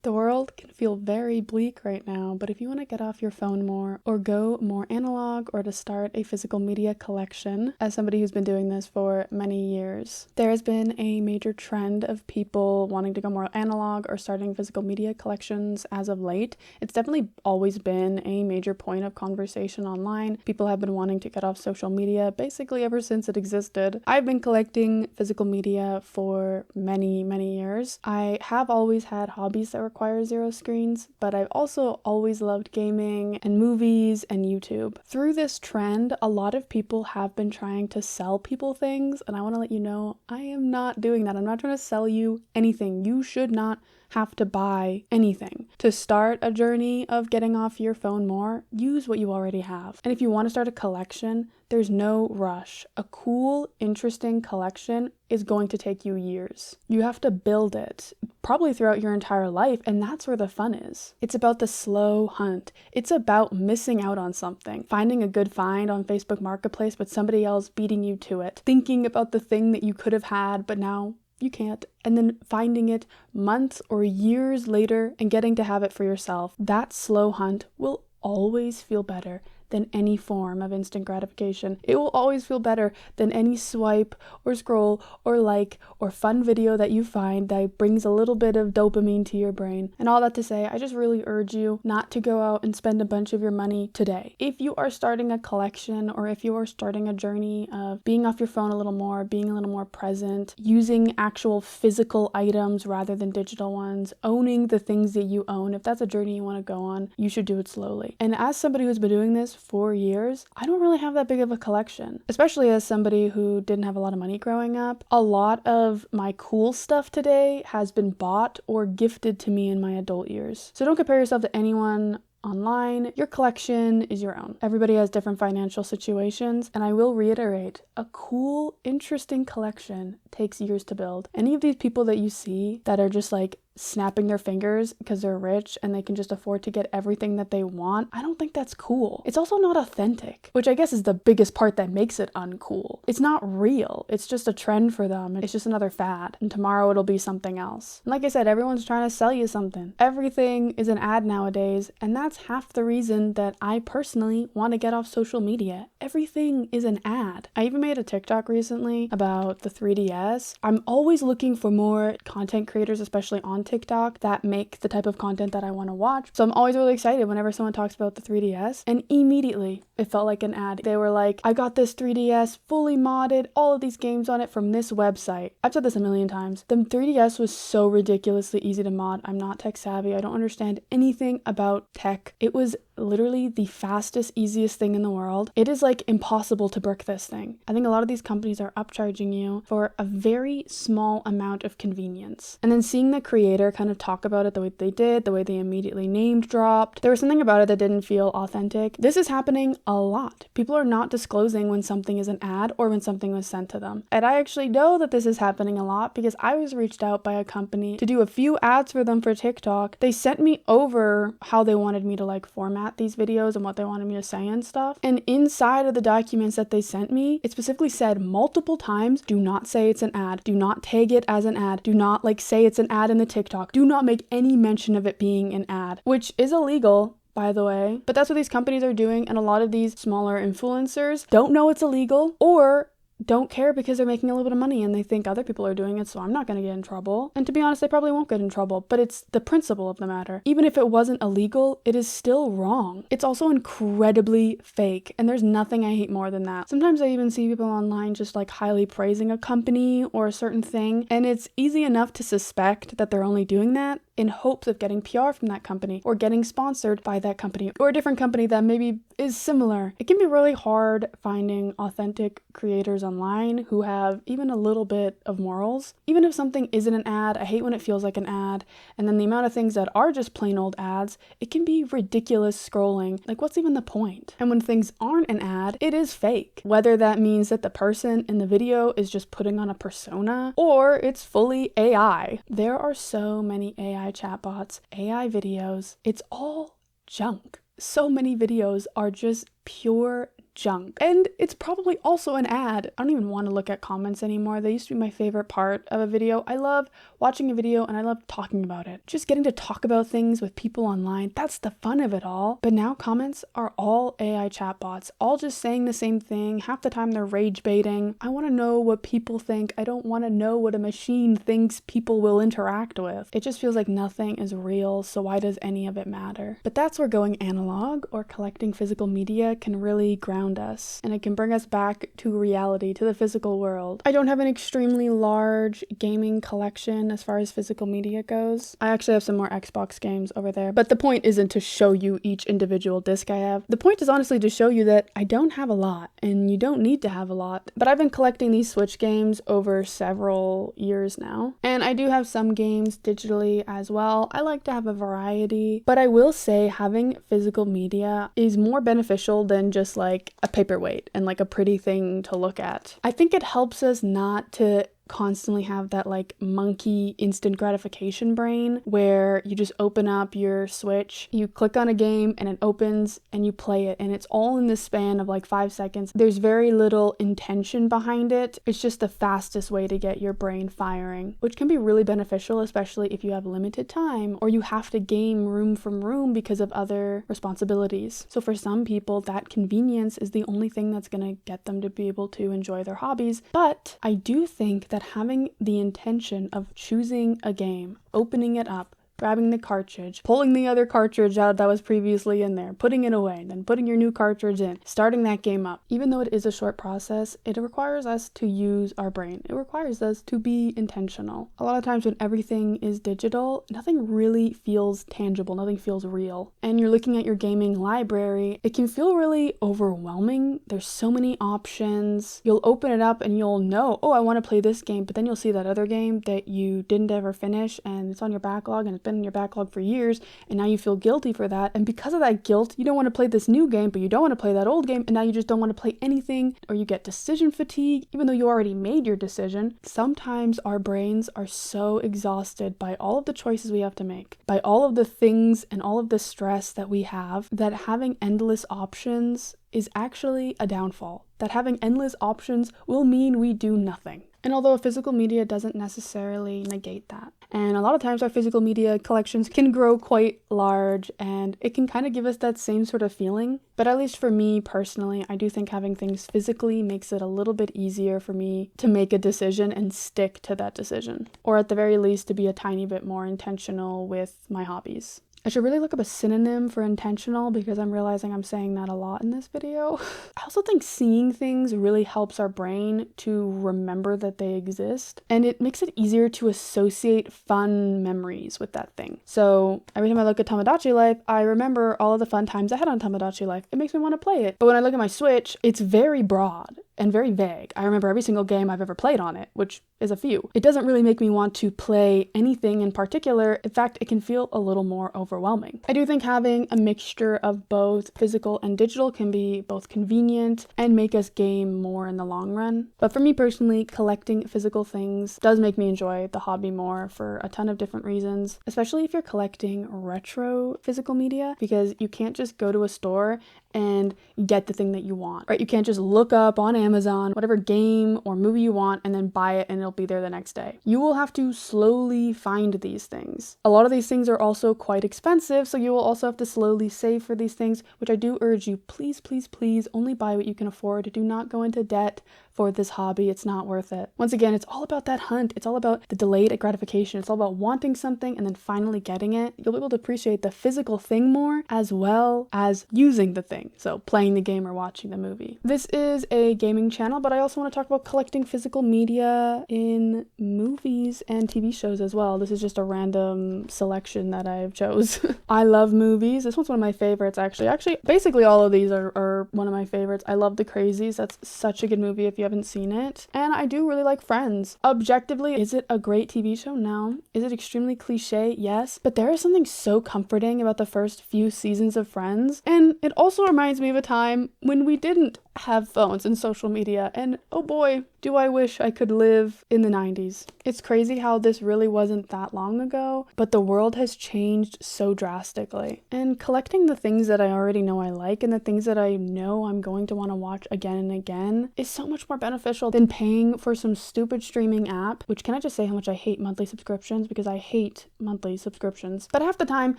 The world can feel very bleak right now, but if you want to get off your phone more or go more analog or to start a physical media collection, as somebody who's been doing this for many years, there has been a major trend of people wanting to go more analog or starting physical media collections as of late. It's definitely always been a major point of conversation online. People have been wanting to get off social media basically ever since it existed. I've been collecting physical media for many, many years. I have always had hobbies that require zero screens, but I've also always loved gaming and movies and YouTube. Through this trend, a lot of people have been trying to sell people things, and I want to let you know I am not doing that. I'm not trying to sell you anything. You should not have to buy anything. To start a journey of getting off your phone more, use what you already have. And if you want to start a collection, there's no rush. A cool, interesting collection is going to take you years. You have to build it, probably throughout your entire life, and that's where the fun is. It's about the slow hunt. It's about missing out on something, finding a good find on Facebook Marketplace, but somebody else beating you to it, thinking about the thing that you could have had, but now you can't, and then finding it months or years later and getting to have it for yourself. That slow hunt will always feel better than any form of instant gratification. It will always feel better than any swipe or scroll or like or fun video that you find that brings a little bit of dopamine to your brain. And all that to say, I just really urge you not to go out and spend a bunch of your money today. If you are starting a collection or if you are starting a journey of being off your phone a little more, being a little more present, using actual physical items rather than digital ones, owning the things that you own, if that's a journey you want to go on, you should do it slowly. And as somebody who's been doing this 4 years, I don't really have that big of a collection, especially as somebody who didn't have a lot of money growing up. A lot of my cool stuff today has been bought or gifted to me in my adult years. So don't compare yourself to anyone online. Your collection is your own. Everybody has different financial situations, and I will reiterate, a cool, interesting collection takes years to build. Any of these people that you see that are just like snapping their fingers because they're rich and they can just afford to get everything that they want, I don't think that's cool. It's also not authentic, which I guess is the biggest part that makes it uncool. It's not real. It's just a trend for them. It's just another fad, and tomorrow it'll be something else. And like I said, everyone's trying to sell you something. Everything is an ad nowadays, and that's half the reason that I personally want to get off social media. Everything is an ad. I even made a TikTok recently about the 3DS. I'm always looking for more content creators, especially on TikTok, that make the type of content that I want to watch. So I'm always really excited whenever someone talks about the 3DS, and immediately it felt like an ad. They were like, I got this 3DS fully modded, all of these games on it from this website. I've said this a million times. The 3DS was so ridiculously easy to mod. I'm not tech savvy. I don't understand anything about tech. It was literally the fastest, easiest thing in the world. It is like impossible to brick this thing. I think a lot of these companies are upcharging you for a very small amount of convenience. And then seeing the creator kind of talk about it the way they did, the way they immediately named dropped, there was something about it that didn't feel authentic. This is happening a lot. People are not disclosing when something is an ad or when something was sent to them. And I actually know that this is happening a lot because I was reached out by a company to do a few ads for them for TikTok. They sent me over how they wanted me to like format these videos and what they wanted me to say and stuff. And inside of the documents that they sent me, it specifically said multiple times, do not say it's an ad. Do not tag it as an ad. Do not like say it's an ad in the TikTok. Do not make any mention of it being an ad, which is illegal, by the way. But that's what these companies are doing, and a lot of these smaller influencers don't know it's illegal or don't care because they're making a little bit of money and they think other people are doing it, so I'm not going to get in trouble. And to be honest, they probably won't get in trouble, but it's the principle of the matter. Even if it wasn't illegal, it is still wrong. It's also incredibly fake, and there's nothing I hate more than that. Sometimes I even see people online just like highly praising a company or a certain thing, and it's easy enough to suspect that they're only doing that in hopes of getting PR from that company or getting sponsored by that company or a different company that maybe is similar. It can be really hard finding authentic creators online who have even a little bit of morals. Even if something isn't an ad, I hate when it feels like an ad. And then the amount of things that are just plain old ads, it can be ridiculous scrolling. Like, what's even the point? And when things aren't an ad, it is fake. Whether that means that the person in the video is just putting on a persona or it's fully AI. There are so many AI chatbots, AI videos. It's all junk. So many videos are just pure junk. And it's probably also an ad. I don't even want to look at comments anymore. They used to be my favorite part of a video. I love watching a video and I love talking about it. Just getting to talk about things with people online, that's the fun of it all. But now comments are all AI chatbots, all just saying the same thing. Half the time they're rage baiting. I want to know what people think. I don't want to know what a machine thinks people will interact with. It just feels like nothing is real, so why does any of it matter? But that's where going analog or collecting physical media can really ground us, and it can bring us back to reality, to the physical world. I don't have an extremely large gaming collection as far as physical media goes. I actually have some more Xbox games over there, but the point isn't to show you each individual disc I have. The point is honestly to show you that I don't have a lot, and you don't need to have a lot. But I've been collecting these Switch games over several years now, and I do have some games digitally as well. I like to have a variety, but I will say having physical media is more beneficial than just like a paperweight and like a pretty thing to look at. I think it helps us not to constantly have that like monkey instant gratification brain where you just open up your Switch, you click on a game and it opens and you play it, and it's all in the span of like 5 seconds. There's very little intention behind it. It's just the fastest way to get your brain firing, which can be really beneficial, especially if you have limited time or you have to game room from room because of other responsibilities. So for some people, that convenience is the only thing that's going to get them to be able to enjoy their hobbies. But I do think that having the intention of choosing a game, opening it up, grabbing the cartridge, pulling the other cartridge out that was previously in there, putting it away, then putting your new cartridge in, starting that game up. Even though it is a short process, it requires us to use our brain. It requires us to be intentional. A lot of times when everything is digital, nothing really feels tangible, nothing feels real. And you're looking at your gaming library, it can feel really overwhelming. There's so many options. You'll open it up and you'll know, oh, I want to play this game, but then you'll see that other game that you didn't ever finish and it's on your backlog and it's been in your backlog for years, and now you feel guilty for that, and because of that guilt you don't want to play this new game, but you don't want to play that old game, and now you just don't want to play anything, or you get decision fatigue even though you already made your decision. Sometimes our brains are so exhausted by all of the choices we have to make, by all of the things and all of the stress that we have, that having endless options is actually a downfall. That having endless options will mean we do nothing. And although physical media doesn't necessarily negate that, and a lot of times our physical media collections can grow quite large and it can kind of give us that same sort of feeling. But at least for me personally, I do think having things physically makes it a little bit easier for me to make a decision and stick to that decision. Or at the very least to be a tiny bit more intentional with my hobbies. I should really look up a synonym for intentional because I'm realizing I'm saying that a lot in this video. I also think seeing things really helps our brain to remember that they exist, and it makes it easier to associate fun memories with that thing. So every time I look at Tamagotchi Life, I remember all of the fun times I had on Tamagotchi Life. It makes me want to play it. But when I look at my Switch, it's very broad and very vague. I remember every single game I've ever played on it, which is a few. It doesn't really make me want to play anything in particular. In fact, it can feel a little more overwhelming. I do think having a mixture of both physical and digital can be both convenient and make us game more in the long run. But for me personally, collecting physical things does make me enjoy the hobby more for a ton of different reasons, especially if you're collecting retro physical media, because you can't just go to a store and get the thing that you want, right? You can't just look up on Amazon whatever game or movie you want and then buy it and it'll be there the next day. You will have to slowly find these things. A lot of these things are also quite expensive, so you will also have to slowly save for these things, which I do urge you, please, please, please only buy what you can afford. Do not go into debt for this hobby. It's not worth it. Once again, it's all about that hunt. It's all about the delayed gratification. It's all about wanting something and then finally getting it. You'll be able to appreciate the physical thing more as well as using the thing. So playing the game or watching the movie. This is a gaming channel, but I also want to talk about collecting physical media in movies and TV shows as well. This is just a random selection that I've chose. I love movies. This one's one of my favorites actually. Basically all of these are one of my favorites. I love The Crazies. That's such a good movie if you haven't seen it. And I do really like Friends. Objectively, is it a great TV show? No. Is it extremely cliche? Yes. But there is something so comforting about the first few seasons of Friends. And it also reminds me of a time when we didn't have phones and social media, and oh boy, do I wish I could live in the 90s. It's crazy how this really wasn't that long ago, but the world has changed so drastically. And collecting the things that I already know I like and the things that I know I'm going to want to watch again and again is so much more beneficial than paying for some stupid streaming app, which can I just say how much I hate monthly subscriptions, because I hate monthly subscriptions. But half the time,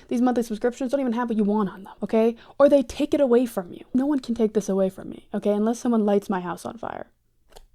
these monthly subscriptions don't even have what you want on them, okay? Or they take it away from you. No one can take this away from me, okay? Unless someone lights my house on fire.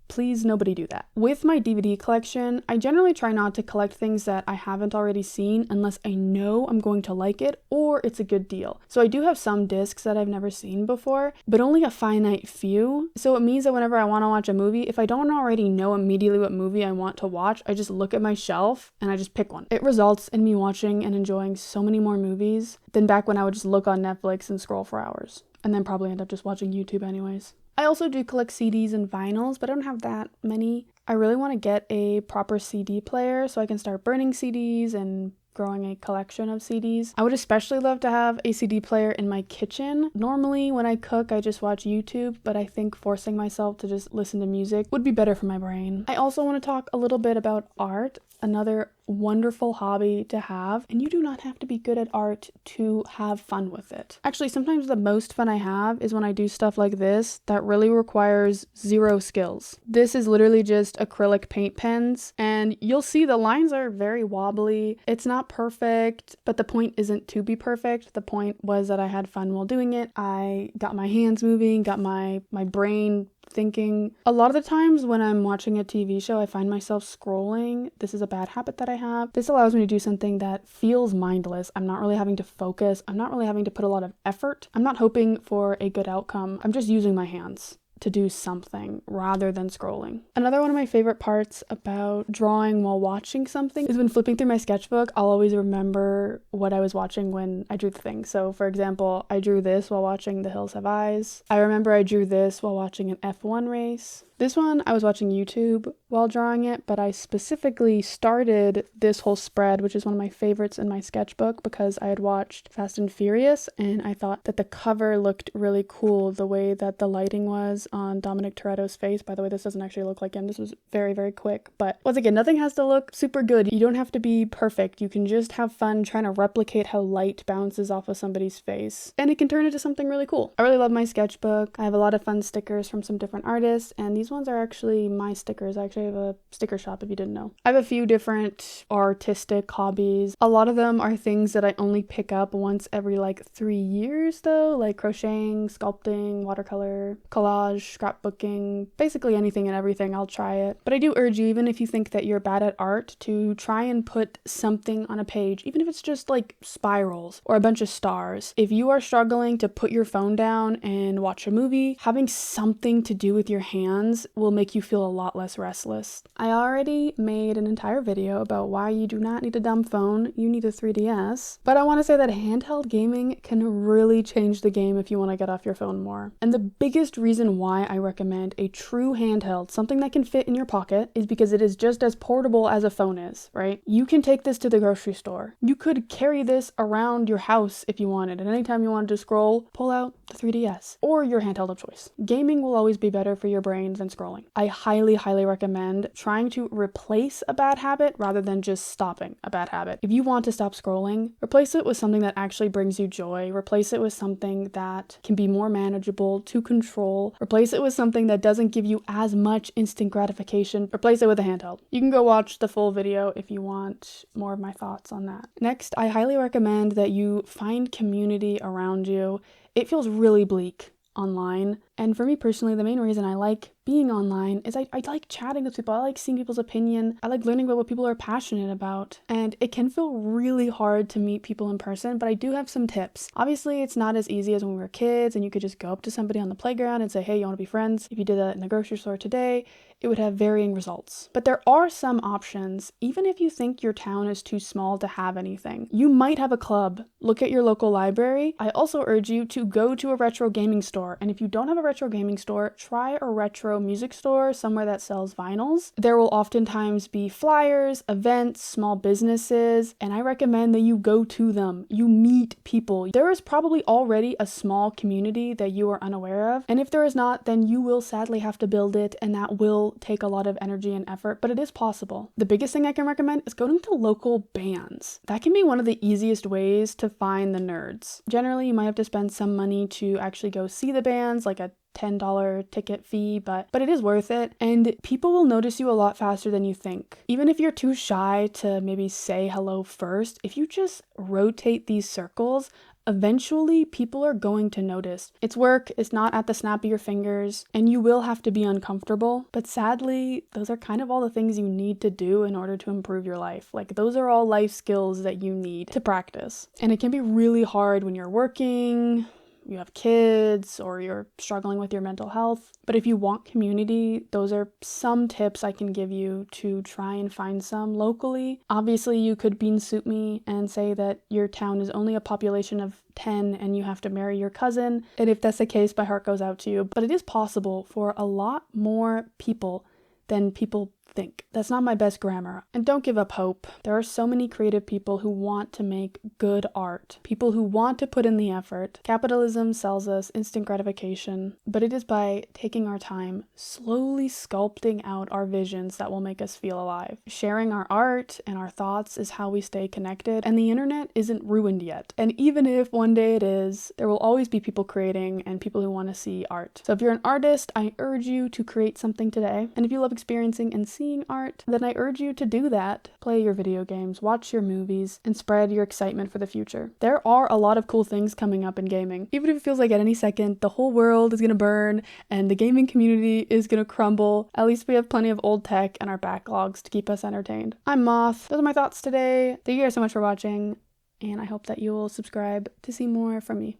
Please, nobody do that. With my DVD collection, I generally try not to collect things that I haven't already seen unless I know I'm going to like it or it's a good deal. So I do have some discs that I've never seen before, but only a finite few. So it means that whenever I want to watch a movie, if I don't already know immediately what movie I want to watch, I just look at my shelf and I just pick one. It results in me watching and enjoying so many more movies than back when I would just look on Netflix and scroll for hours, and then probably end up just watching YouTube anyways. I also do collect CDs and vinyls, but I don't have that many. I really want to get a proper CD player so I can start burning CDs and growing a collection of CDs. I would especially love to have a CD player in my kitchen. Normally when I cook, I just watch YouTube, but I think forcing myself to just listen to music would be better for my brain. I also want to talk a little bit about art, another wonderful hobby to have, and you do not have to be good at art to have fun with it. Actually, sometimes the most fun I have is when I do stuff like this that really requires zero skills. This is literally just acrylic paint pens, and you'll see the lines are very wobbly. It's not perfect, but the point isn't to be perfect. The point was that I had fun while doing it. I got my hands moving, got my brain thinking. A lot of the times when I'm watching a TV show, I find myself scrolling. This is a bad habit that I have. This allows me to do something that feels mindless. I'm not really having to focus. I'm not really having to put a lot of effort. I'm not hoping for a good outcome. I'm just using my hands to do something rather than scrolling. Another one of my favorite parts about drawing while watching something is when flipping through my sketchbook, I'll always remember what I was watching when I drew the thing. So for example, I drew this while watching The Hills Have Eyes. I remember I drew this while watching an F1 race. This one, I was watching YouTube while drawing it, but I specifically started this whole spread, which is one of my favorites in my sketchbook, because I had watched Fast and Furious, and I thought that the cover looked really cool, the way that the lighting was on Dominic Toretto's face. By the way, this doesn't actually look like him. This was very, very quick. But once again, nothing has to look super good. You don't have to be perfect. You can just have fun trying to replicate how light bounces off of somebody's face, and it can turn into something really cool. I really love my sketchbook. I have a lot of fun stickers from some different artists, and these ones are actually my stickers. I actually have a sticker shop, if you didn't know. I have a few different artistic hobbies. A lot of them are things that I only pick up once every like 3 years though, like crocheting, sculpting, watercolor, collage, scrapbooking, basically anything and everything. I'll try it. But I do urge you, even if you think that you're bad at art, to try and put something on a page, even if it's just like spirals or a bunch of stars. If you are struggling to put your phone down and watch a movie, having something to do with your hands will make you feel a lot less restless. I already made an entire video about why you do not need a dumb phone, you need a 3DS, but I want to say that handheld gaming can really change the game if you want to get off your phone more. And the biggest reason why I recommend a true handheld, something that can fit in your pocket, is because it is just as portable as a phone is, right? You can take this to the grocery store. You could carry this around your house if you wanted, and anytime you wanted to scroll, pull out the 3DS or your handheld of choice. Gaming will always be better for your brain than scrolling. I highly, highly recommend trying to replace a bad habit rather than just stopping a bad habit. If you want to stop scrolling, replace it with something that actually brings you joy. Replace it with something that can be more manageable to control. Replace it with something that doesn't give you as much instant gratification. Replace it with a handheld. You can go watch the full video if you want more of my thoughts on that. Next, I highly recommend that you find community around you. It feels really bleak online. And for me personally, the main reason I like being online is I like chatting with people. I like seeing people's opinion. I like learning about what people are passionate about. And it can feel really hard to meet people in person, but I do have some tips. Obviously, it's not as easy as when we were kids and you could just go up to somebody on the playground and say, hey, you want to be friends? If you did that in the grocery store today, it would have varying results. But there are some options, even if you think your town is too small to have anything. You might have a club. Look at your local library. I also urge you to go to a retro gaming store. And if you don't have a retro gaming store, try a retro music store, somewhere that sells vinyls. There will oftentimes be flyers, events, small businesses, and I recommend that you go to them. You meet people. There is probably already a small community that you are unaware of, and if there is not, then you will sadly have to build it, and that will take a lot of energy and effort, but it is possible. The biggest thing I can recommend is going to local bands. That can be one of the easiest ways to find the nerds. Generally, you might have to spend some money to actually go see the bands, like a $10 ticket fee, but it is worth it, and people will notice you a lot faster than you think. Even if you're too shy to maybe say hello first, if you just rotate these circles, eventually people are going to notice. It's work, it's not at the snap of your fingers, and you will have to be uncomfortable, but sadly, those are kind of all the things you need to do in order to improve your life. Like, those are all life skills that you need to practice. And it can be really hard when you're working, you have kids, or you're struggling with your mental health. But if you want community, those are some tips I can give you to try and find some locally. Obviously, you could bean soup me and say that your town is only a population of 10 and you have to marry your cousin. And if that's the case, my heart goes out to you. But it is possible for a lot more people than people think. That's not my best grammar. And don't give up hope. There are so many creative people who want to make good art. People who want to put in the effort. Capitalism sells us instant gratification, but it is by taking our time, slowly sculpting out our visions that will make us feel alive. Sharing our art and our thoughts is how we stay connected, and the internet isn't ruined yet. And even if one day it is, there will always be people creating and people who want to see art. So if you're an artist, I urge you to create something today. And if you love experiencing and seeing art, then I urge you to do that. Play your video games, watch your movies, and spread your excitement for the future. There are a lot of cool things coming up in gaming. Even if it feels like at any second the whole world is gonna burn and the gaming community is gonna crumble, at least we have plenty of old tech and our backlogs to keep us entertained. I'm Moth. Those are my thoughts today. Thank you guys so much for watching, and I hope that you will subscribe to see more from me.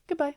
Goodbye.